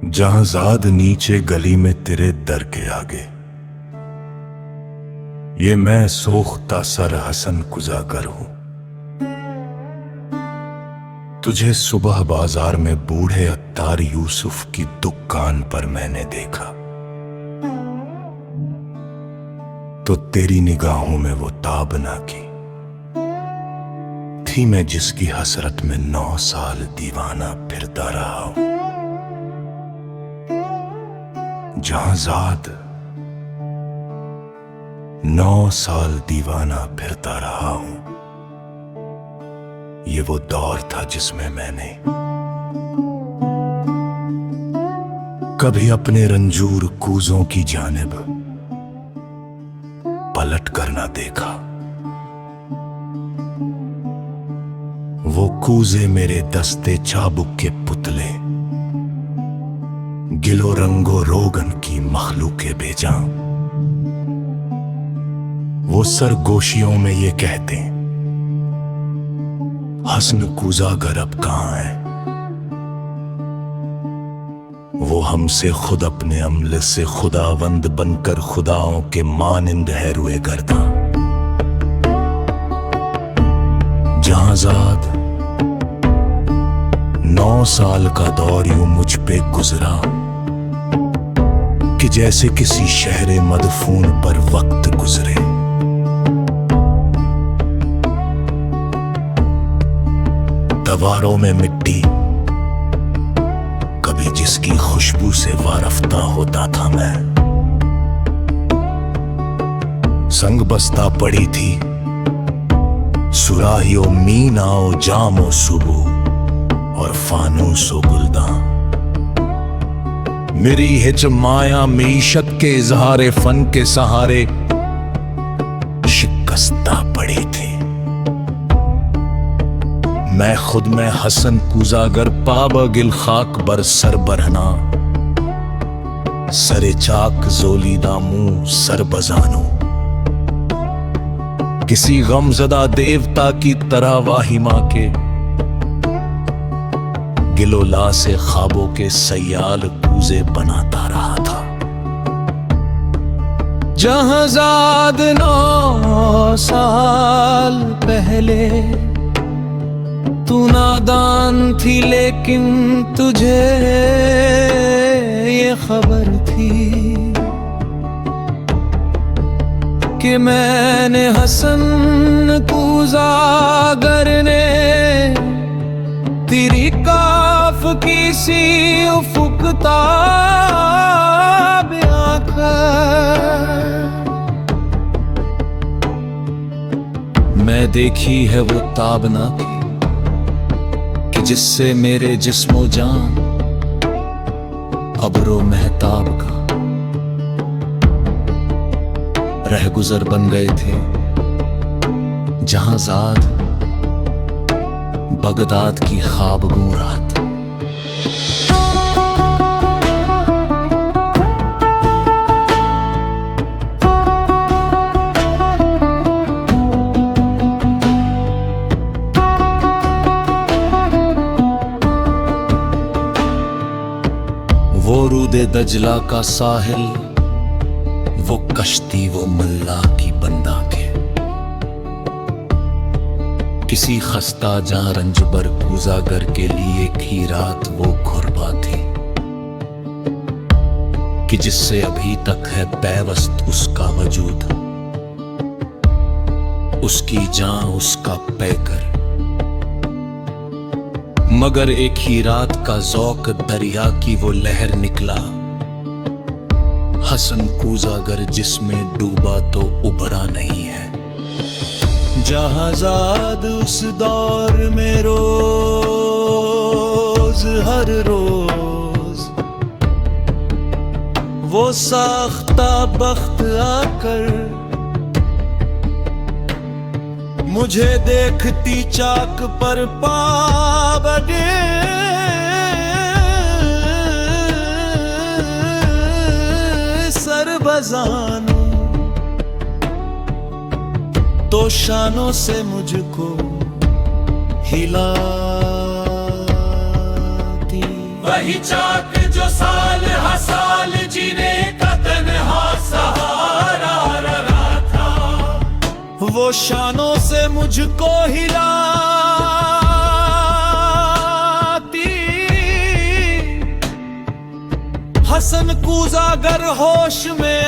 जहांजाद नीचे गली में तेरे दर के आगे, ये मैं सोख्ता सर हसन कुजागर हूं। तुझे सुबह बाजार में बूढ़े अत्तार यूसुफ की दुकान पर मैंने देखा, तो तेरी निगाहों में वो ताब ना की थी मैं जिसकी हसरत में 9 साल दीवाना फिरता रहा हूं। जहांजाद 9 साल दीवाना फिरता रहा हूं। ये वो दौर था जिसमें मैंने कभी अपने रंजूर कूजों की जानिब पलट कर ना देखा। वो कूजे मेरे दस्ते चाबुक के पुतले, गिलो रंगो रोगन की मखलूके बेजा। वो सरगोशियों में ये कहते हसन कूजागर अब कहां है। वो हमसे खुद अपने अमले से खुदावंद बनकर खुदाओं के मानिंद है रुए गर्दा। जहांजाद 9 साल का दौर यूं मुझ पे गुजरा कि जैसे किसी शहरे मदफून पर वक्त गुजरे। दीवारों में मिट्टी कभी जिसकी खुशबू से वारफ्ता होता था मैं, संग बस्ता पड़ी थी सुराहियो मीनाओ जामो सुबह और फानूसो गुलदा। मेरी हिच माया मीशत के इजहारे फन के सहारे शिकस्ता पड़ी थी। मैं खुद में हसन कूजागर पाबगिल खाक बर सर बरहना, सरे चाक जोलीदा मुंह सर बजानो। किसी गमजदा देवता की तरह वाहिमा के गिलोला से ख्वाबों के सयाल कूजे बनाता रहा था। जहांजाद 9 साल पहले तू नादान थी, लेकिन तुझे ये खबर थी कि मैंने हसन कूजागर ने तेरी काफ की सी उफुकता मैं देखी है वो ताबना की कि जिससे मेरे जिस्मो जान अब्रो महताब का रह गुजर बन गए थे। जहांजाद बगदाद की ख्वाबगू रात। वो रूदे दजला का साहिल, वो कश्ती, वो मुल्ला की बंदा के किसी खस्ता जहां रंजबर कूजागर के लिए एक ही रात वो घुरबा थी कि जिससे अभी तक है पैवस्त उसका वजूद, उसकी जान उसका पैकर। मगर एक ही रात का ज़ौक दरिया की वो लहर निकला, हसन कूजागर जिसमें डूबा तो उबरा नहीं है। जहांजाद उस दौर में रोज हर रोज वो साख्ता बख्त आकर मुझे देखती चाक पर पाबगे सरबजानो तो शानों से मुझको हिलाती। वही चाक जो साल हर साल जीने का तन्हा सहारा रहा था, वो शानों से मुझको हिलाती। हसन कूजागर होश में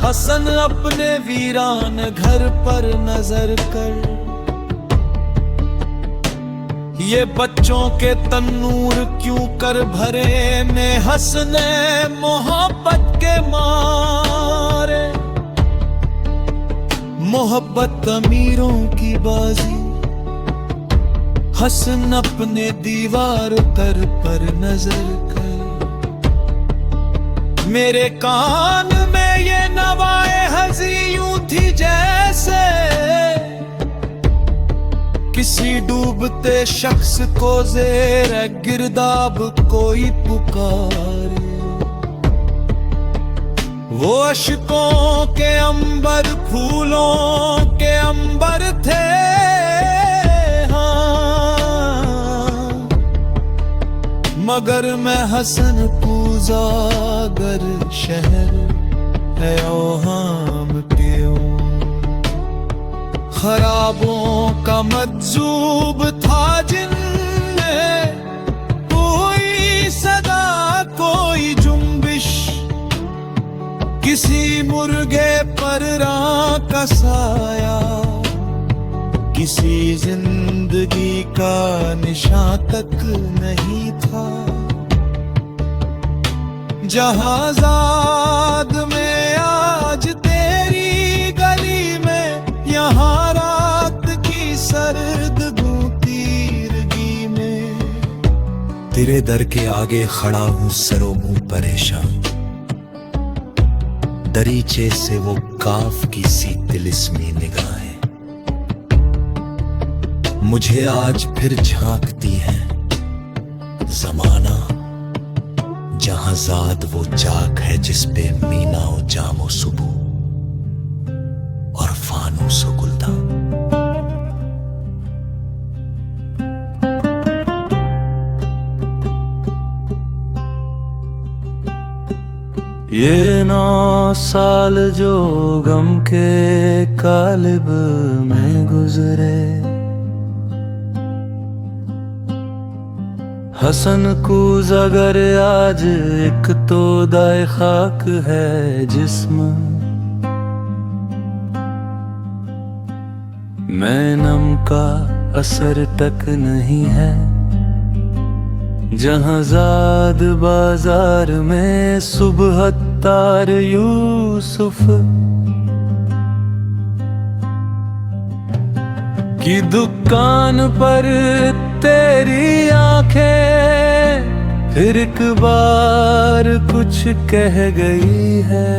हसन अपने वीरान घर पर नजर कर, ये बच्चों के तन्नूर क्यों कर भरे ने हंसने मोहब्बत के मारे। मोहब्बत अमीरों की बाजी, हसन अपने दीवार तर पर नजर कर। मेरे कान में ये नवाए हजी यूं थी जैसे किसी डूबते शख्स को ज़ेर गिरदाब कोई पुकारे। वो अश्कों के अंबर फूलों के अंबर थे, मगर मैं हसन कूजागर शहर है ओहाम क्यों। खराबों का मज्जूब था जिनमें कोई सदा कोई जुम्बिश, किसी मुर्गे पर रां का साया, किसी जिंदगी का निशान तक नहीं था। जहाज़ाद में आज तेरी गली में, यहाँ रात की सर्द तीरगी में। तेरे दर के आगे खड़ा हूँ सरो मुंह परेशान, दरीचे से वो काफ की सी तिलिस्मी निगाहें मुझे आज फिर झांकती है। जमाना जहां जाद वो चाक है जिस पे मीना ओ जामो सुबह और फानूस ओ गुलदान। ये 9 साल जो गम के कालिब में गुजरे, हसन कूजागर आज एक तो दाए खाक है जिस्म। मैनम का असर तक नहीं है, जहां जाद बाजार में सुबह तार यूसुफ की दुकान पर तेरी आंखें फिर एक बार कुछ कह गई है।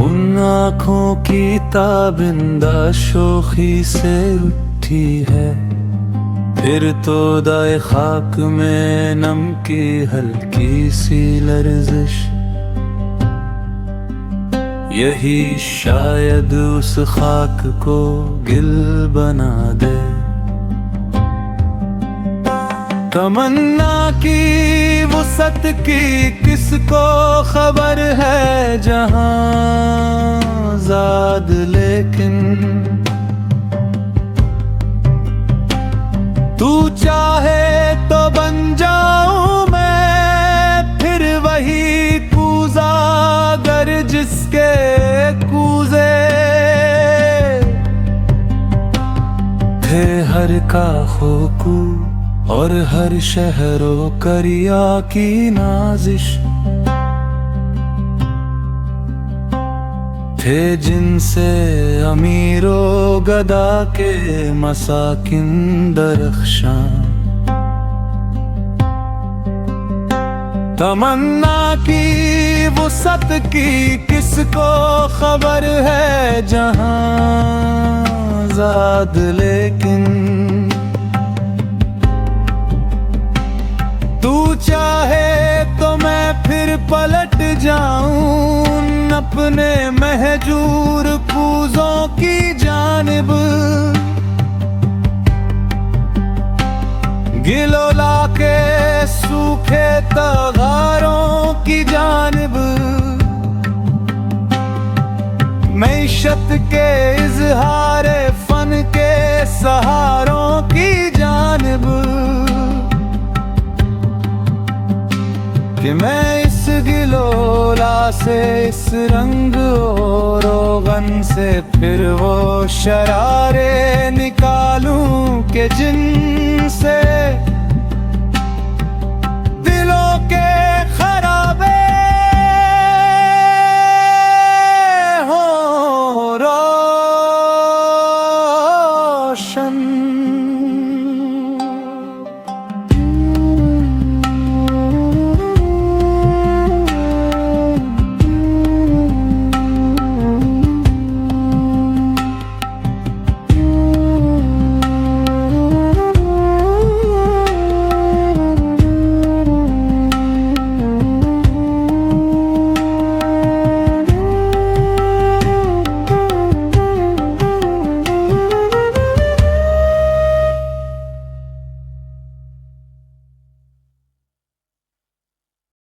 उन आँखों की ताबिंदा शोखी से उठी है, फिर तो दाए खाक में नम की हल्की सी लर्जिश। यही शायद उस खाक को गिल बना दे। तमन्ना की वुसत की किसको खबर है जहां जाद, लेकिन तू चाहे तो बन जाऊं मैं फिर वही कूजागर जिसके कूजे थे हर काखो को और हर शहरों करिया की नाजिश। थे जिनसे अमीरो गदा के मसाकिन दरख्शां, तमन्ना की वुसअत की किसको खबर है जहां ज़ाद, लेकिन तू चाहे तो मैं फिर पलट जाऊं अपने महजूर कूज़ों की जानिब, गिलोला के सूखे तगारों की जानिब, मैशत के इजहारे फन के सहारों की जानिब, कि मैं इस गिलोला से, इस रंग और रोगन से फिर वो शरारे निकालूं के जिनसे